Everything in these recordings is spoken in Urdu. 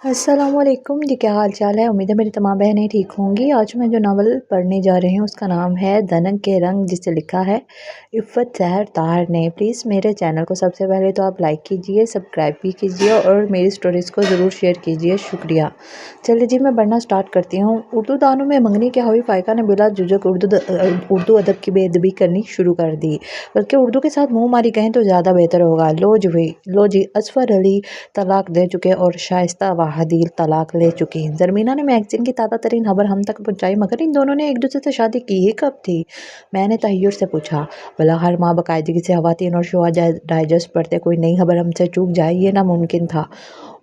السلام علیکم جی، کیا حال چال ہے؟ امید ہے میری تمام بہنیں ٹھیک ہوں گی۔ آج میں جو ناول پڑھنے جا رہی ہوں اس کا نام ہے دھنک کے رنگ، جسے لکھا ہے عفت زہر طاہر نے۔ پلیز میرے چینل کو سب سے پہلے تو آپ لائک کیجئے، سبسکرائب بھی کیجئے اور میری سٹوریز کو ضرور شیئر کیجئے، شکریہ۔ چلے جی، میں پڑھنا سٹارٹ کرتی ہوں۔ اردو دانوں میں منگنی کیا ہوئی، فائقہ نے بلا جھجک اردو ادب کی بے ادبی کرنی شروع کر دی، بلکہ اردو کے ساتھ منہ ماری کہیں تو زیادہ بہتر ہوگا۔ لو جی، اظفر علی طلاق دے چکے اور شائستہ واحدی طلاق لے چکی۔ زرمینہ نے میگزین کی تازہ ترین خبر ہم تک پہنچائی، مگر ان دونوں نے ایک دوسرے سے شادی کی ہی کب تھی؟ میں نے تحیر سے پوچھا۔ بھلا ہر ماہ باقاعدگی سے خواتین اور شوہر ڈائجسٹ پڑھتے، کوئی نئی خبر ہم سے چوک جائے، یہ ناممکن تھا۔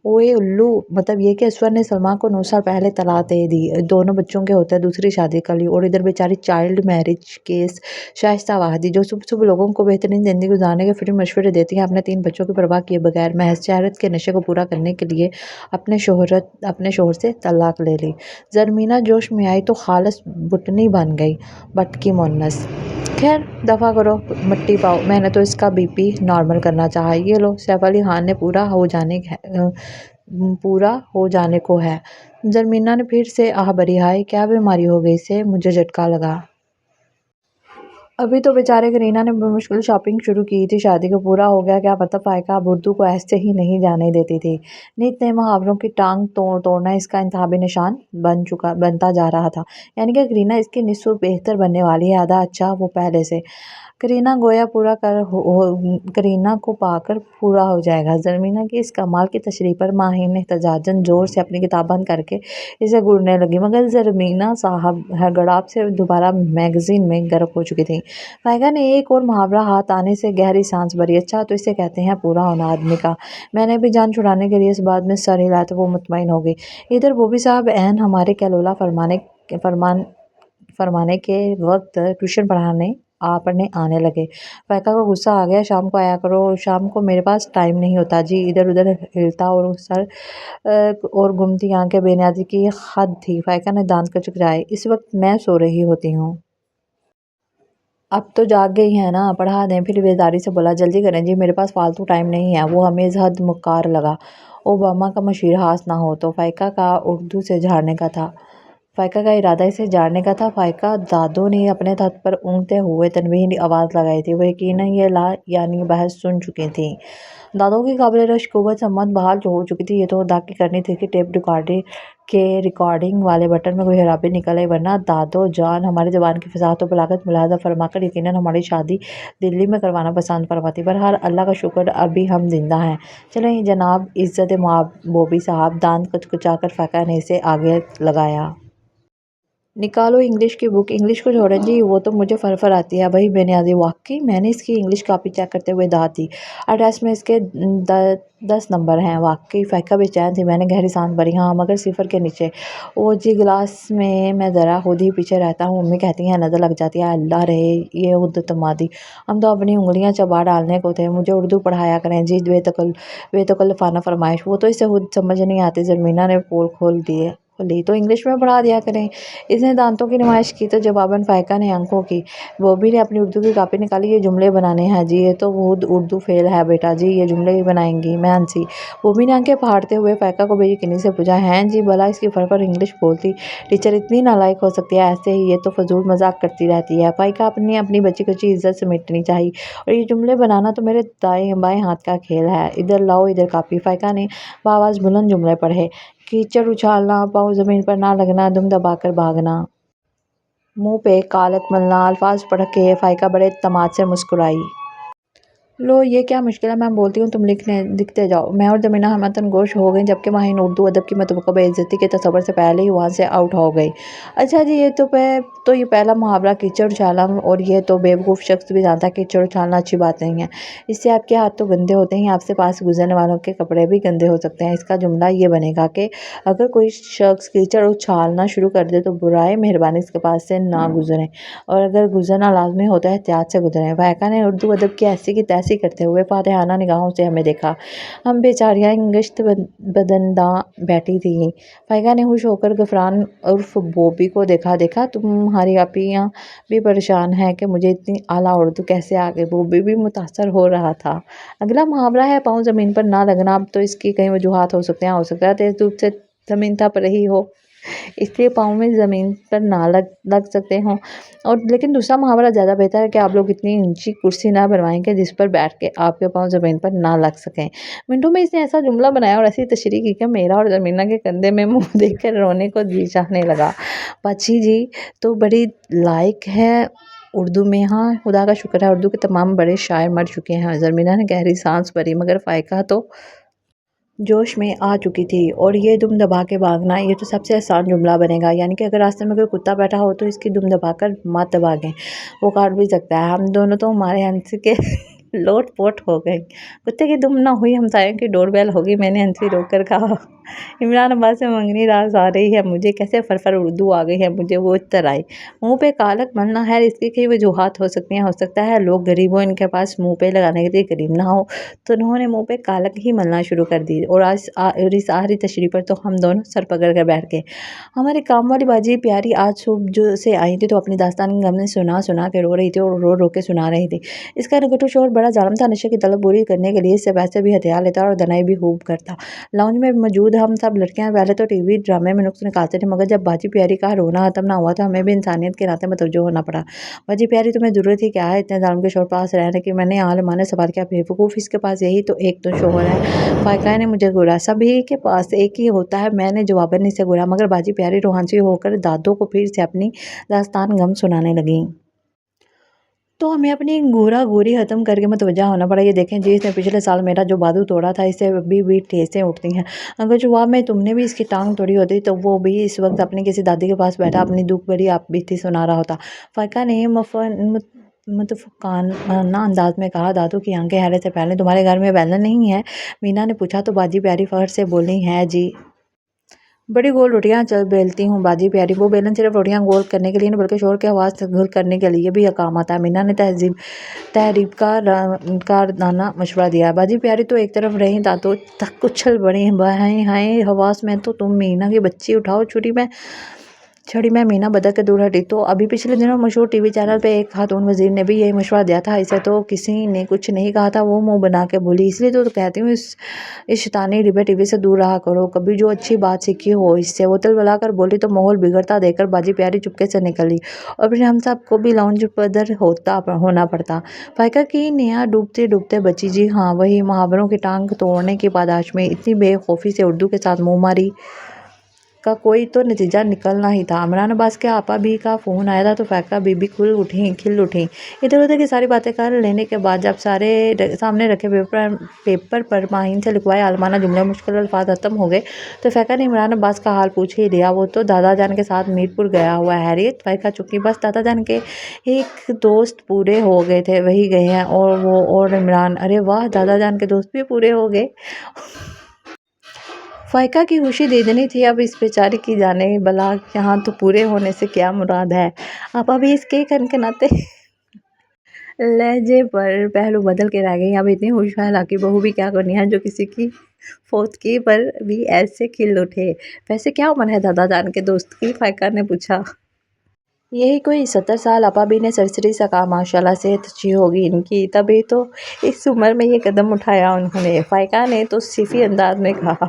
اوئے الو، مطلب یہ کہ اصفر نے سلمیٰ کو 9 سال پہلے طلاق دے دی، دونوں بچوں کے ہوتے دوسری شادی کر لی، اور ادھر بیچاری چائلڈ میرج کیس شائستہ واحدی، جو صبح صبح لوگوں کو بہترین زندگی گزارنے کے فری مشورے دیتی ہیں، اپنے 3 بچوں کی پرواہ کیے بغیر محض شہرت کے نشے کو پورا کرنے کے لیے اپنے شوہر سے طلاق لے لی۔ زرمینہ جوش میں آئی تو خالص بٹنی بن گئی، بٹکی مونس۔ خیر دفعہ کرو، مٹی پاؤ، میں نے تو اس کا بی پی نارمل کرنا چاہا، یہ لو سیف علی خان نے پورا ہو جانے کو ہے۔ زرمینہ نے پھر سے آہ بھری، ہائے کیا بیماری ہو گئی سے؟ مجھے جھٹکا لگا۔ ابھی تو بیچارے کرینہ نے بمشکل شاپنگ شروع کی تھی، شادی کو پورا ہو گیا کیا پتہ؟ فائقہ اب اردو کو ایسے ہی نہیں جانے دیتی تھی۔ نت نئے محاوروں کی ٹانگ توڑنا اس کا انتخابی نشان بنتا جا رہا تھا، یعنی کہ کرینہ اس کی نصف بہتر بننے والی ہے، آدھا اچھا وہ پہلے سے۔ کرینہ کو پا کر پورا ہو جائے گا۔ زرمینہ کی اس کمال کی تشریح پر ماہین احتجاجاً زور سے اپنی کتاب بند کر کے اسے گھورنے لگی، مگر زرمینہ صاحب گڑاب سے دوبارہ میگزین میں غرق ہو چکی تھی۔ فائقہ نے ایک اور محاورہ ہاتھ آنے سے گہری سانس بھری۔ اچھا، تو اسے کہتے ہیں پورا ہونا آدمی کا۔ میں نے بھی جان چھڑانے کے لیے اس بات میں سر ہلایا تو وہ مطمئن ہو گئی۔ ادھر بوبی صاحب عین ہمارے کیلولہ فرمانے کے وقت ٹیوشن پڑھنے آنے لگے۔ فائقہ کو غصہ آ گیا، شام کو آیا کرو۔ شام کو میرے پاس ٹائم نہیں ہوتا جی۔ ادھر ادھر ہلتا اور سر اور گھومتی آنکھیں بے نیازی کی حد تھی۔ فائقہ نے دانت کچکرائے، اس وقت میں سو رہی ہوتی ہوں۔ اب تو جاگ گئی ہیں نا، پڑھا دیں۔ پھر بیزاری سے بولا، جلدی کریں جی، میرے پاس فالتو ٹائم نہیں ہے۔ وہ ہمیں حد مکار لگا۔ اوباما کا مشیر ہاس نہ ہو تو فائقہ کا اردو سے جھاڑنے کا تھا۔ فائقہ کا ارادہ اسے جاڑنے کا تھا۔ فائقہ دادو نے اپنے ہاتھ پر اونگتے ہوئے تنبیہی آواز لگائی تھی۔ وہ یقیناً یہ لا یعنی بحث سن چکی تھیں۔ دادو کی قابل رشک قوت سمت بحال ہو چکی تھی۔ یہ تو خدا کی کرنی تھی کہ ٹیپ ریکارڈنگ والے بٹن میں کوئی خرابی نکل آئی، ورنہ دادو جان ہماری زبان کی فصاحت و بلاغت ملاحظہ فرما کر یقیناً ہماری شادی دلی میں کروانا پسند فرماتی۔ بہرحال اللہ کا شکر ابھی ہم زندہ ہیں۔ چلیں جناب عزت بوبی صاحب، دانت کچکچا کر فائقہ نے اسے آگے لگایا۔ نکالو انگلش کی بک۔ انگلش کو چھوڑیں جی، وہ تو مجھے فر آتی ہے۔ وہی بے نیازی، واقعی؟ میں نے اس کی انگلش کاپی چیک کرتے ہوئے داد دی۔ ایڈریس میں اس کے 10 نمبر ہیں۔ واقعی؟ فائقہ بے چین تھی۔ میں نے گہری سانس بھری، ہاں مگر صفر کے نیچے۔ اوہ جی، کلاس میں ذرا خود ہی پیچھے رہتا ہوں، امی کہتی ہیں نظر لگ جاتی ہے۔ اللہ رہے یہ خود اعتمادی، ہم تو اپنی انگلیاں چبا ڈالنے کو تھے۔ مجھے اردو پڑھایا کریں جی، بے تکلفانہ فرمائش، وہ تو اسے خود سمجھ نہیں آتی۔ زرمینہ نے پول کھول لی تو انگلش میں پڑھا دیا کریں۔ اس نے دانتوں کی نمائش کی تو جواباً فائقہ نے آنکھوں کی۔ بوبی نے اپنی اردو کی کاپی نکالی، یہ جملے بنانے ہیں جی، یہ تو خود اردو فیل ہے بیٹا جی، یہ جملے ہی بنائیں گی؟ میں ہنسی۔ بوبی نے آنکھیں پھاڑتے ہوئے فائقہ کو بے یقینی سے پوچھا، ہیں جی؟ بھلا اس کی فر انگلش بولتی ٹیچر اتنی نالائق ہو سکتی ہے؟ ایسے ہی یہ تو فضول مذاق کرتی رہتی ہے۔ فائقہ اپنی بچی کچی عزت سمیٹنی چاہیے، اور یہ جملے بنانا تو میرے بائیں ہاتھ کا کھیل ہے۔ ادھر لاؤ ادھر کاپی۔ فائقہ نے بآواز بلند جملے پڑھے۔ کیچڑ اچھالنا، پاؤں زمین پر نہ لگنا، دم دبا کر بھاگنا، منہ پہ کالک ملنا۔ الفاظ پڑھ کے فائقہ بڑے اعتماد سے مسکرائی۔ لو یہ کیا مشکل ہے، میں بولتی ہوں تم لکھتے جاؤ۔ میں اور زرمینہ ہمتن گوش ہو گئیں، جبکہ ماہرین اردو ادب کی متوقع بے عزتی کے تصور سے پہلے ہی وہاں سے آؤٹ ہو گئی۔ اچھا جی، یہ پہلا محاورہ کیچڑ اچھالنا، اور یہ تو بیوقوف شخص بھی جانتا ہے کہ کیچڑ اچھالنا اچھی بات نہیں ہے۔ اس سے آپ کے ہاتھ تو گندے ہوتے ہیں، آپ سے پاس گزرنے والوں کے کپڑے بھی گندے ہو سکتے ہیں۔ اس کا جملہ یہ بنے گا کہ اگر کوئی شخص کیچڑ اچھالنا شروع کر دے تو برائے مہربانی اس کے پاس سے نہ گزریں، اور اگر گزرنا لازمی ہو تو احتیاط سے گزریں۔ فائقہ نے اردو ادب کی ایسی کی تیسی مستی کرتے ہوئے فاتحانہ نگاہوں سے ہمیں دیکھا۔ ہم بیچاریاں گشت بدنداں بیٹھی تھیں۔ فائقہ نے خوش ہو کر غفران عرف بوبی کو دیکھا تمہاری آپیاں بھی پریشان ہیں کہ مجھے اتنی اعلیٰ اردو کیسے آ گئی۔ بوبی بھی متاثر ہو رہا تھا۔ اگلا محاورہ ہے پاؤں زمین پر نہ لگنا۔ اب تو اس کی کئی وجوہات ہو سکتی ہیں۔ ہو سکتا ہے تیز دھوپ سے زمین تپ رہی ہو، اس لیے پاؤں میں زمین پر نہ لگ سکتے ہوں، اور لیکن دوسرا محاورہ زیادہ بہتر ہے کہ آپ لوگ اتنی اونچی کرسی نہ بنوائیں کہ جس پر بیٹھ کے آپ کے پاؤں زمین پر نہ لگ سکیں۔ منٹوں میں اس نے ایسا جملہ بنایا اور ایسی تشریح کی کہ میرا اور زمینہ کے کندھے میں منہ دیکھ کر رونے کو جی چاہنے لگا۔ باچی جی تو بڑی لائق ہے اردو میں۔ ہاں خدا کا شکر ہے، اردو کے تمام بڑے شاعر مر چکے ہیں۔ زمینہ نے گہری سانس بھری، مگر فائقہ تو جوش میں آ چکی تھی۔ اور یہ دم دبا کے بھاگنا، یہ تو سب سے آسان جملہ بنے گا، یعنی کہ اگر راستے میں کوئی کتا بیٹھا ہو تو اس کی دم دبا کر مت بھاگیں، وہ کاٹ بھی سکتا ہے۔ ہم دونوں تو مارے ہنسی کے لوٹ پوٹ ہو گئیں۔ کتے کی دم نہ ہوئی، ہمسایوں کی ڈور بیل ہوگی، میں نے ہنسی روک کر کہا۔ عمران عباس سے منگنی راز آ رہی ہے مجھے، کیسے فرفر اردو آ گئی ہے مجھے، وہ اتر آئی۔ منہ پہ کالک ملنا، خیر اس کی کئی وجوہات ہو سکتی ہیں۔ ہو سکتا ہے لوگ غریب ہوں، ان کے پاس منہ پہ لگانے کے لیے کریم نہ ہو، تو انہوں نے منہ پہ کالک ہی ملنا شروع کر دی۔ اور اس آخری تشریح پر تو ہم دونوں سر پکڑ کر بیٹھ گئے۔ ہماری کام والی باجی پیاری آج صبح سے آئی تھی تو اپنی داستان غم نے سنا کے رو رہی تھی، اور رو کے سنا رہی تھی۔ اس کا نگہتو شوہر بڑا ظالم تھا، نشے کی طلب پوری کرنے کے لیے اس سے پیسے بھی ہتھیار لیتا اور دنائی بھی خوب کرتا۔ لاؤنج میں موجود ہم سب لڑکیاں پہلے تو ٹی وی ڈرامے میں نقص نکالتے تھے، مگر جب باجی پیاری کا رونا ختم نہ ہوا تو ہمیں بھی انسانیت کے ناطے متوجہ ہونا پڑا۔ باجی پیاری تمہیں ضرورت ہی کیا ہے اتنے ظالم کے شوہر پاس رہنے کی؟ میں نے عالمانہ سوال کیا۔ بیوقوف، اس کے پاس یہی تو ایک تو شوہر ہے۔ فائقہ نے مجھے گھورا۔ سبھی کے پاس ایک ہی ہوتا ہے، میں نے جواباً اسے گھورا، مگر باجی پیاری روحانسی ہو کر دادو کو پھر سے اپنی داستان غم سنانے لگیں۔ تو ہمیں اپنی گھورا گھوری ختم کر کے متوجہ ہونا پڑا۔ یہ دیکھیں جی، اس نے پچھلے سال میرا جو بازو توڑا تھا، اس سے ابھی بھی ٹھیسیں اٹھتی ہیں۔ اگر جواب میں تم نے بھی اس کی ٹانگ توڑی ہوتی تو وہ بھی اس وقت اپنی کسی دادی کے پاس بیٹھا اپنی دکھ بھری آپ بیتی سنا رہا ہوتا۔ فائقہ نے متفقانہ انداز میں کہا۔ دادو کی آنکھیں حیرت سے پھیلیں۔ تمہارے گھر میں بیلن نہیں ہے؟ مینا نے پوچھا۔ تو باجی پیاری فخر سے بولی، ہے جی، بڑی گول روٹیاں بیلتی ہوں باجی پیاری۔ وہ بیلن صرف روٹیاں گول کرنے کے لیے نہیں بلکہ شوہر کی آواز گھر کرنے کے لیے بھی کام آتا ہے۔ مینا نے تہذیب کارانہ مشورہ دیا۔ باجی پیاری تو ایک طرف رہیں، دادو تک اچھل پڑی۔ ہائے حواس میں تو تم مینا کی بچی اٹھاؤ چھڑی میں مینا بدک کے دور ہٹی۔ تو ابھی پچھلے دنوں مشہور ٹی وی چینل پہ ایک خاتون وزیر نے بھی یہی مشورہ دیا تھا، اسے تو کسی نے کچھ نہیں کہا تھا، وہ منہ بنا کے بولی۔ اس لیے تو کہتی ہوں اس شیطانی ڈبے ٹی وی سے دور رہا کرو، کبھی جو اچھی بات سیکھی ہو اس سے۔ وہ تلبلا کر بولی تو ماحول بگڑتا دیکھ کر باجی پیاری چپکے سے نکلی، اور پھر ہم سب کو بھی لاؤنج پدر ہونا پڑتا۔ فائقہ کی نیا ڈوبتے بچی جی ہاں وہی، محاوروں کی ٹانگ توڑنے کی پاداش میں اتنی بے خوفی سے اردو کے ساتھ منہ ماری کا کوئی تو نتیجہ نکلنا ہی تھا۔ عمران عباس کے آپا بھی کا فون آیا تھا تو فائقہ بی بی کھل اٹھیں۔ ادھر ادھر کی ساری باتیں کر لینے کے بعد جب سامنے رکھے پیپر پر ماہین سے لکھوائے عالمانہ جملے مشکل الفاظ ختم ہو گئے تو فائقہ نے عمران عباس کا حال پوچھ ہی لیا۔ وہ تو دادا جان کے ساتھ میر پور گیا ہوا ہے۔ خیریت؟ فائقہ چکی۔ بس دادا جان کے ایک دوست پورے ہو گئے تھے، وہی گئے ہیں۔ اور وہ اور عمران؟ ارے واہ، دادا جان کے دوست بھی پورے ہو گئے؟ فائقہ کی خوشی دیدنی تھی۔ اب اس بیچاری کی جانے بلا یہاں تو پورے ہونے سے کیا مراد ہے؟ آپا بھی اس کے کنکناتے لہجے پر پہلو بدل کے رہ گئی۔ اب اتنی خوش حالاکی بہو بھی کیا کرنی ہے جو کسی کی فوتگی پر بھی ایسے کھل اٹھے۔ ویسے کیا عمر ہے دادا جان کے دوست کی؟ فائقہ نے پوچھا۔ یہی کوئی 70 سال۔ آپا بھی نے سرسری سا کہا۔ ماشاءاللہ صحت اچھی ہوگی ان کی، تبھی تو اس عمر میں یہ قدم اٹھایا انہوں نے۔ فائقہ نے توصیفی انداز میں کہا۔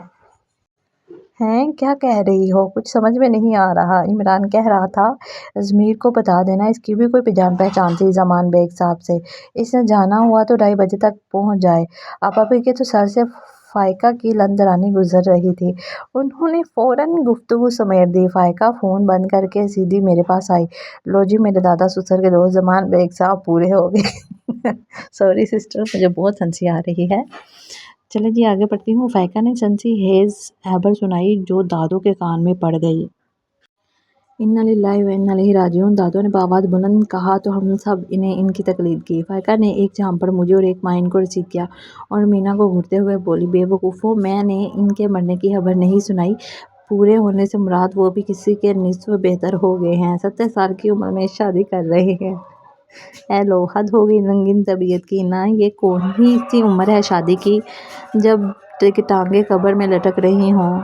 ہیں کیا کہہ رہی ہو؟ کچھ سمجھ میں نہیں آ رہا۔ عمران کہہ رہا تھا ضمیر کو بتا دینا، اس کی بھی کوئی جان پہچان تھی زمان بیگ صاحب سے، اس نے جانا ہوا تو 2:30 بجے تک پہنچ جائے۔ آپا بھی کے تو سر سے فائقہ کی لندرانی گزر رہی تھی۔ انہوں نے فوراً گفتگو سمیٹ دی۔ فائقہ فون بند کر کے سیدھی میرے پاس آئی۔ لو جی، میرے دادا سسر کے دوست زمان بیگ صاحب پورے ہو گئے۔ سوری سسٹر، مجھے بہت ہنسی آ رہی ہے۔ چلے جی آگے بڑھتی ہوں۔ فائقہ نے سنسی خیز خبر سنائی جو دادو کے کان میں پڑ گئی۔ انا للہ و انا الیہ راجعون، دادو نے بآواز بلند کہا تو ہم سب نے ان کی تقلید کی۔ فائقہ نے ایک جھام پر مجھے اور ایک ماہین کو رسید کیا اور مینا کو گھورتے ہوئے بولی، بے وقوفو، میں نے ان کے مرنے کی خبر نہیں سنائی، پورے ہونے سے مراد وہ بھی کسی کے نصف بہتر ہو گئے ہیں، 70 سال کی عمر میں شادی کر رہے ہیں۔ اے لو حد ہو گئی رنگین طبیعت کی، نہ یہ کون ہی سی عمر ہے شادی کی جب ٹانگیں قبر میں لٹک رہی ہوں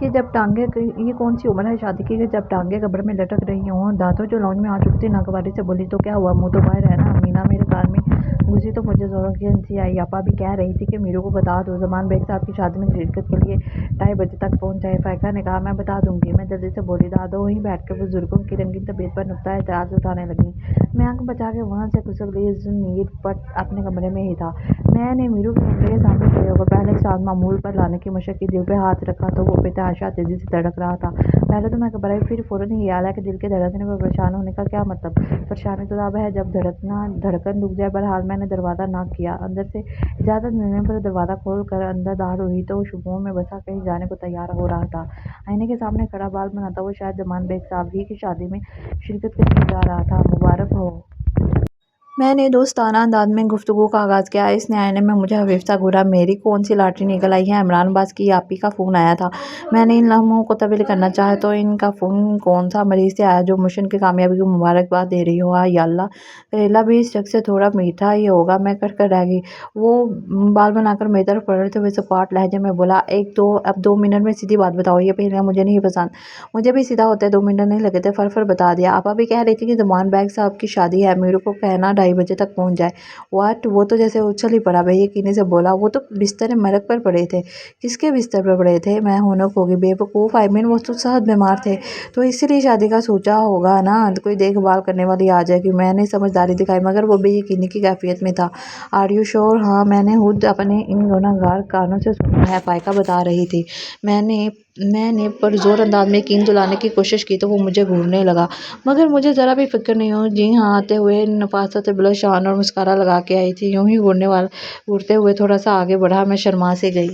یہ کون سی عمر ہے شادی کی کہ جب ٹانگیں قبر میں لٹک رہی ہوں۔ دادو جو لانج میں آ چکی تھی ناگواری سے بولی، تو کیا ہوا، منہ تو باہر ہے نا۔ مینا میرے کان میں گھسی تو مجھے زوروں کی ہنسی آئی۔ آپا بھی کہہ رہی تھی کہ میرو کو بتا دو زمان بیگ صاحب کی شادی میں شرکت کے لیے 2:30 بجے تک پہنچ جائے۔ فائقہ نے کہا میں بتا دوں گی۔ میں جلدی سے بولی۔ دادو وہیں بیٹھ کر بزرگوں کی رنگین طبیعت پر نقطہ اعتراض اٹھانے لگیں۔ میں آنکھ بچا کے وہاں سے کھسک لی۔ ضمیر پٹ اپنے کمرے میں ہی تھا۔ میں نے میرو کے کمرے کے سامنے کھڑے ہو کر پہلے سانس معمول پر لانے کی مشق کی۔ دل پہ ہاتھ رکھا تو وہ بے تحاشا تیزی سے دھڑک رہا تھا۔ پہلے تو میں گھبرائی، پھر فوراً یہ خیال آیا کہ دل کے دھڑکنے پر پریشان ہونے کا کیا مطلب۔ پریشانی تو تب ہے جب دھڑکن رک جائے۔ بہرحال میں نے دروازہ ناک کیا۔ اندر سے اجازت ملنے پر دروازہ کھول کر اندر داخل ہوئی تو وہ شگون میں بسا کہیں جانے کو تیار ہو رہا تھا۔ آئینے کے سامنے کھڑا بال بناتا ہوا شاید زمان بیگ صاحب ہی کی شادی میں شرکت کے لیے جا رہا تھا۔ مبارک ہو۔ میں نے دوستانہ انداز میں گفتگو کا آغاز کیا۔ اس نے آئینے میں مجھے حفیظ سا گھورا۔ میری کون سی لاٹری نکل آئی ہے؟ عمران عباس کی آپی کا فون آیا تھا۔ میں نے ان لمحوں کو طویل کرنا چاہا تو ان کا فون کون سا مریض سے آیا جو مشن کی کامیابی کی مبارکباد دے رہی ہو۔ ہائے یا اللہ، کریلا بھی اس شخص سے تھوڑا میٹھا ہی ہوگا۔ میں کٹ کر رہ گئی۔ وہ بال بنا کر میری طرف پلٹتے ہوئے سپاٹ لہجے میں بولا، اب 2 منٹ میں سیدھی بات بتاؤ، یہ پہلیاں مجھے نہیں پسند۔ مجھے بھی سیدھا ہوتے 2 منٹ نہیں لگے تھے، فر بتا دیا۔ آپا بھی کہہ رہی تھی کہ زمان بیگ صاحب کی شادی ہے، میرو کو کہنا 2:30 بجے تک پہنچ جائے۔ واٹ؟ وہ تو جیسے اچھل ہی پڑا بے یقینی سے بولا۔ وہ تو بستر مرگ پر پڑے تھے۔ کس کے بستر پر پڑے تھے؟ میں ہونک ہوگی۔ بے وقوف، وہ تو سخت بیمار تھے، تو اسی لیے شادی کا سوچا ہوگا نا، کوئی دیکھ بھال کرنے والی آ جائے گی۔ میں نے سمجھداری دکھائی مگر وہ بے یقینی کی کیفیت میں تھا۔ Are you sure? ہاں، میں نے خود اپنے ان گنہگار کانوں سے سنا ہے، فائقہ بتا رہی تھی۔ میں نے پرزور انداز میں یقین دلانے کی کوشش کی تو وہ مجھے گھورنے لگا۔ مگر مجھے ذرا بھی فکر نہیں ہوئی۔ جی ہاں، آتے ہوئے نفاست سے بلش آن اور مسکارا لگا کے آئی تھی۔ یوں ہی گھورتے ہوئے تھوڑا سا آگے بڑھا۔ میں شرما سی گئی۔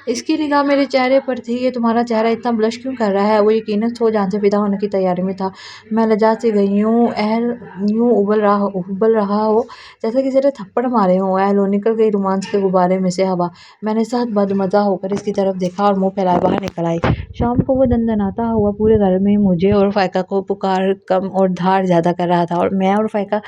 اس کی نگاہ میرے چہرے پر تھی۔ یہ تمہارا چہرہ اتنا بلش کیوں کر رہا ہے؟ وہ یقیناً 100 جان سے فدا ہونے کی تیاری میں تھا۔ میں لجا سی گئی۔ یوں ابل رہا ہو جیسے کسی نے تھپڑ مارے ہوں۔ اے لو، نکل گئی رومانس کے غبارے میں سے ہوا۔ میں نے سخت بدمزہ ہو کر اس کی طرف دیکھا اور منہ پھیلائے باہر نکل آئی۔ شام کو وہ دندناتا ہوا پورے گھر میں مجھے اور فائقہ کو پکار کم اور دھاڑ زیادہ کر رہا تھا۔ میں اور فائقہ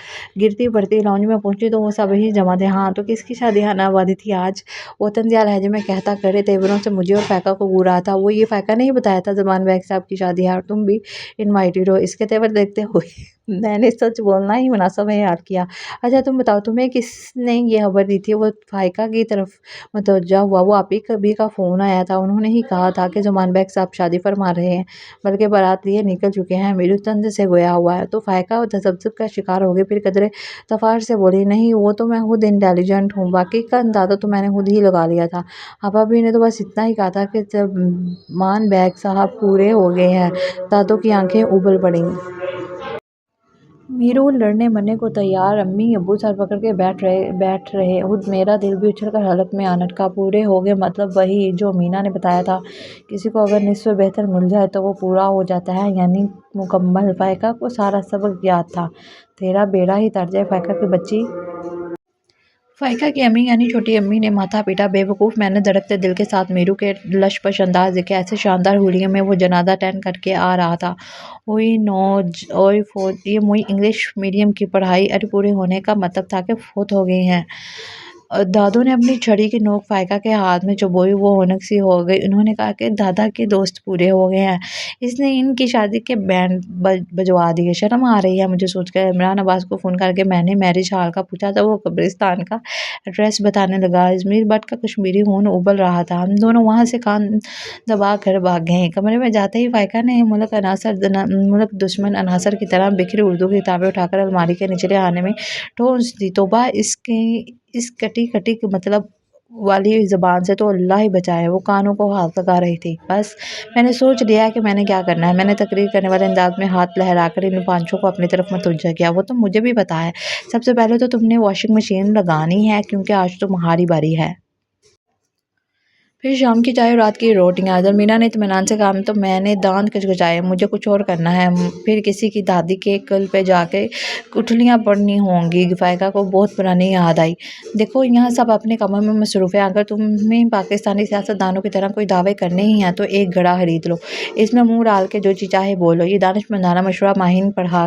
گرتی پڑتی لانج میں پہنچی تو وہ سب ہی جمع تھے۔ ہاں، تو کس کی شادی ہے آبادی تھی آج؟ وہ طنزیہ لہجے میں کہتا کڑے تیوروں سے مجھے اور فائقہ کو گھور رہا تھا۔ وہ یہ فائقہ نے ہی بتایا تھا زمان بیگ صاحب کی شادی ہے اور تم بھی انوائٹڈ ہو۔ اس کے تیور دیکھتے ہوئے میں نے سچ بولنا ہی مناسب خیال کیا۔ اچھا تم بتاؤ، تمہیں کس نے یہ خبر دی تھی؟ وہ فائقہ کی طرف متوجہ ہوا۔ وہ آپی کبھی کا فون آیا تھا، انہوں نے ہی کہا تھا کہ زمان بیگ صاحب شادی فرما رہے ہیں، بلکہ بارات لیے نکل چکے ہیں۔ میرو طنز سے گویا ہوا ہے۔ تو فائقہ تذبذب کا شکار ہو گئی، پھر قدرے تفاخر سے بولی، نہیں وہ تو میں خود انٹیلیجنٹ ہوں، باقی کا اندازہ تو میں نے خود ہی لگا لیا تھا۔ آپا بھی نے تو بس اتنا ہی کہا تھا کہ زمان بیگ صاحب پورے ہو گئے ہیں۔ دادو کی آنکھیں ابل پڑیں۔ میرو لڑنے مرنے کو تیار۔ امی ابو سر پکڑ کے بیٹھ رہے۔ خود میرا دل بھی اچھل کر حلق میں آ لٹکا۔ پورے ہو گئے مطلب وہی جو مینا نے بتایا تھا، کسی کو اگر نصف بہتر مل جائے تو وہ پورا ہو جاتا ہے، یعنی مکمل۔ فائقہ کو سارا سبق یاد تھا۔ تیرا بیڑا ہی تر جائے فائقہ کی بچی۔ فائقہ کی امی یعنی چھوٹی امی نے ماتھا پیٹا۔ بے وقوف، میں نے دھڑکتے دل کے ساتھ میرو کے لش پش انداز دیکھے۔ ایسے شاندار حلیے میں وہ جنازہ اٹینڈ کر کے آ رہا تھا۔ یہ موئی انگلش میڈیم کی پڑھائی ابھی پوری ہونے کا مطلب تھا کہ فوت ہو گئی ہیں۔ دادو نے اپنی چھڑی کی نوک فائقہ کے ہاتھ میں چبوئی۔ وہ ہونک سی ہو گئی۔ انہوں نے کہا کہ دادا کے دوست پورے ہو گئے ہیں، اس نے ان کی شادی کے بینڈ بجوا دیے۔ شرم آ رہی ہے مجھے سوچ کر۔ عمران عباس کو فون کر کے میں نے میرج ہال کا پوچھا تو وہ قبرستان کا ایڈریس بتانے لگا۔ ضمیر بٹ کا کشمیری خون ابل رہا تھا۔ ہم دونوں وہاں سے کان دبا کر بھاگ گئے۔ کمرے میں جاتے ہی فائقہ نے ملک دشمن عناصر کی طرح بکھری اردو کی کتابیں اٹھا کر الماری کے نچلے خانے میں ٹھونس دی۔ توبہ، اس کٹی مطلب والی زبان سے تو اللہ ہی بچائے۔ وہ کانوں کو ہاتھ لگا رہی تھی۔ بس میں نے سوچ لیا کہ میں نے کیا کرنا ہے۔ میں نے تقریر کرنے والے انداز میں ہاتھ لہرا کر ان پانچوں کو اپنی طرف متوجہ کیا۔ وہ تو مجھے بھی پتا ہے۔ سب سے پہلے تو تم نے واشنگ مشین لگانی ہے کیونکہ آج تمہاری باری ہے۔ پھر شام کی چائے اور رات کی روٹیاں۔ زرمینا نے اطمینان سے کہا تو میں نے دانت کھچکھچائے۔ مجھے کچھ اور کرنا ہے۔ پھر کسی کی دادی کے قل پہ جا کے کٹھلیاں پڑھنی ہوں گی۔ فائقہ کو بہت پرانی یاد آئی۔ دیکھو یہاں سب اپنے کاموں میں مصروف ہیں، اگر تمہیں پاکستانی سیاست دانوں کی طرح کوئی دعوے کرنے ہی ہیں تو ایک گھڑا خرید لو، اس میں منہ ڈال کے جو چی چاہے بولو۔ یہ دانشمندانہ مشورہ ماہرین پڑھا